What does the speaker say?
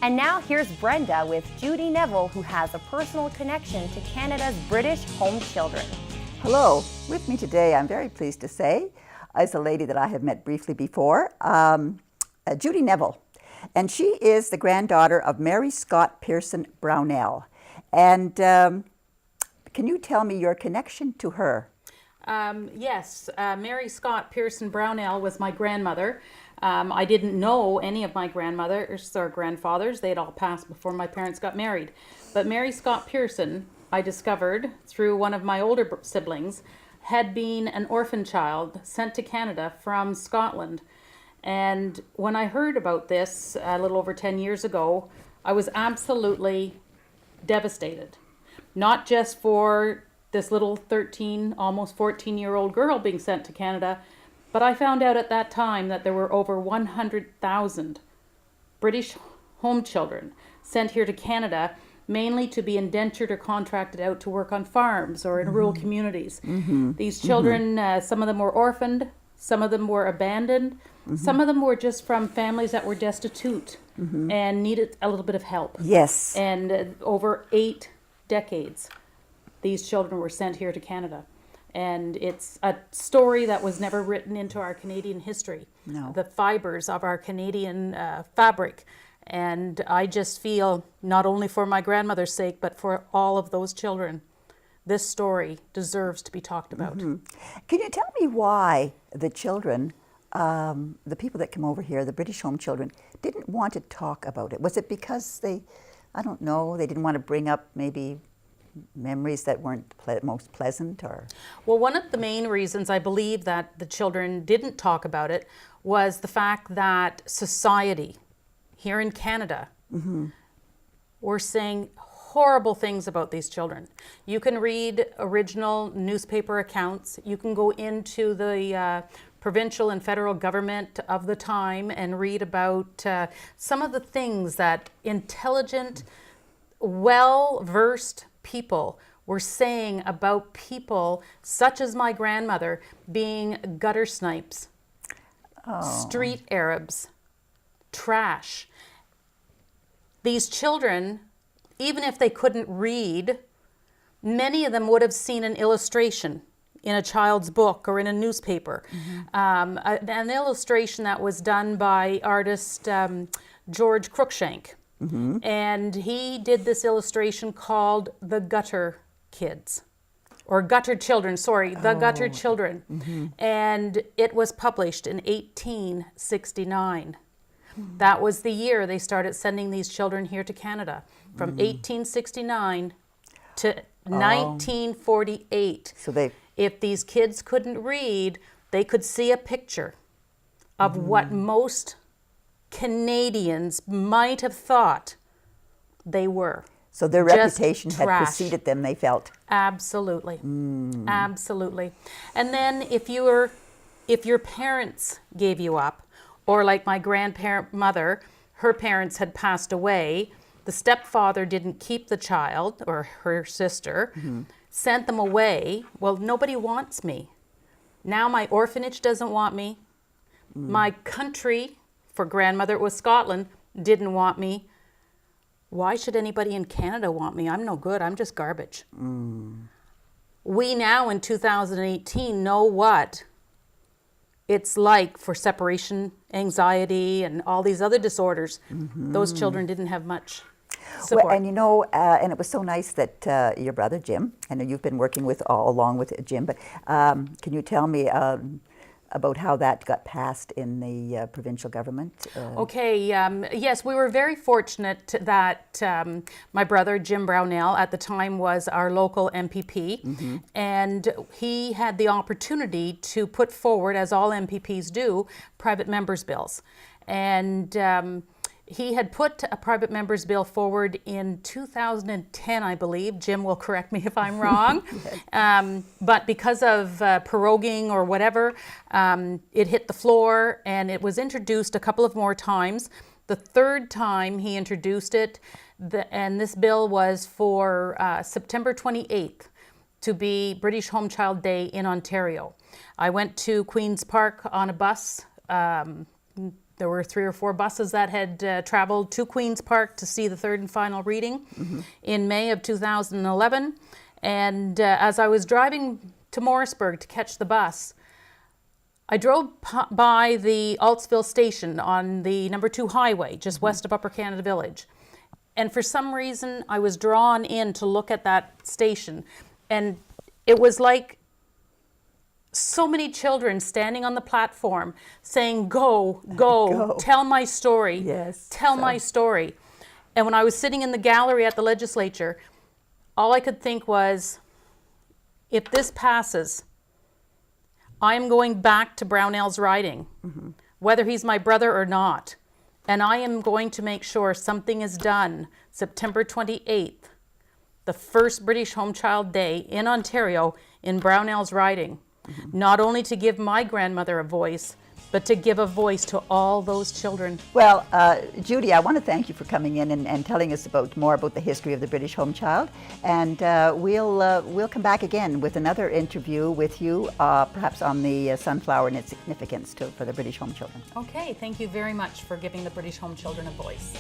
And now here's Brenda with Judy Neville, who has a personal connection to Canada's British home children. Hello, with me today, I'm very pleased to say, is a lady that I have met briefly before, Judy Neville. And she is the granddaughter of Mary Scott Pearson Brownell. And can you tell me your connection to her? Yes, Mary Scott Pearson Brownell was my grandmother. I didn't know any of my grandmothers or grandfathers. They had all passed before my parents got married. But Mary Scott Pearson, I discovered through one of my older siblings, had been an orphan child sent to Canada from Scotland. And when I heard about this a little over 10 years ago, I was absolutely devastated. Not just for this little 13, almost 14-year-old girl being sent to Canada, but I found out at that time that there were over 100,000 British home children sent here to Canada, mainly to be indentured or contracted out to work on farms or in rural communities. These children, some of them were orphaned, some of them were abandoned, some of them were just from families that were destitute and needed a little bit of help. Yes. And over 8 decades, these children were sent here to Canada. And it's a story that was never written into our Canadian history. No. The fibers of our Canadian fabric. And I just feel, not only for my grandmother's sake, but for all of those children, this story deserves to be talked about. Can you tell me why the children, the people that come over here, the British home children, didn't want to talk about it? Was it because they, I don't know, they didn't want to bring up maybe memories that weren't most pleasant, or? Well, one of the main reasons I believe that the children didn't talk about it was the fact that society here in Canada were saying horrible things about these children. You can read original newspaper accounts. You can go into the provincial and federal government of the time and read about some of the things that intelligent, well-versed people were saying about people such as my grandmother being gutter snipes, street Arabs, trash. These children, even if they couldn't read, many of them would have seen an illustration in a child's book or in a newspaper. An illustration that was done by artist George Cruikshank. And he did this illustration called The Gutter Kids, or Gutter Children, sorry, The Gutter Children. And it was published in 1869. That was the year they started sending these children here to Canada, from 1869 to 1948. So if these kids couldn't read, they could see a picture of what most Canadians might have thought they were. So their Just reputation had trash. preceded them, they felt. Absolutely. Absolutely. And then if your parents gave you up, or like my grandmother, her parents had passed away, the stepfather didn't keep the child, or her sister, sent them away. Well, nobody wants me. Now my orphanage doesn't want me. My country, for grandmother it was Scotland, didn't want me. Why should anybody in Canada want me? I'm no good. I'm just garbage. We now in 2018 know what it's like for separation anxiety and all these other disorders. Those children didn't have much support. Well, and you know, and it was so nice that your brother Jim, I know you've been working with along with Jim, but can you tell me about how that got passed in the provincial government? Okay, yes, we were very fortunate that my brother Jim Brownell at the time was our local MPP, and he had the opportunity to put forward, as all MPPs do, private members' bills. And he had put a private members bill forward in 2010, I believe. Jim will correct me if I'm wrong. But because of proroguing or whatever, it hit the floor and it was introduced a couple of more times. The third time he introduced it, and this bill was for September 28th to be British Home Child Day in Ontario. I went to Queen's Park on a bus there were 3 or 4 buses that had traveled to Queen's Park to see the third and final reading in May of 2011. And as I was driving to Morrisburg to catch the bus, I drove by the Altsville station on the number 2 highway, just west of Upper Canada Village. And for some reason, I was drawn in to look at that station. And it was like so many children standing on the platform saying, go, Go. tell my story, Yes, tell so- my story. And when I was sitting in the gallery at the legislature, all I could think was, if this passes, I'm going back to Brownell's riding, whether he's my brother or not. And I am going to make sure something is done September 28th, the first British Home Child Day in Ontario in Brownell's riding. Not only to give my grandmother a voice, but to give a voice to all those children. Well, Judy, I want to thank you for coming in and telling us more about the history of the British Home Child. And we'll come back again with another interview with you, perhaps on the sunflower and its significance for the British Home Children. Okay, thank you very much for giving the British Home Children a voice.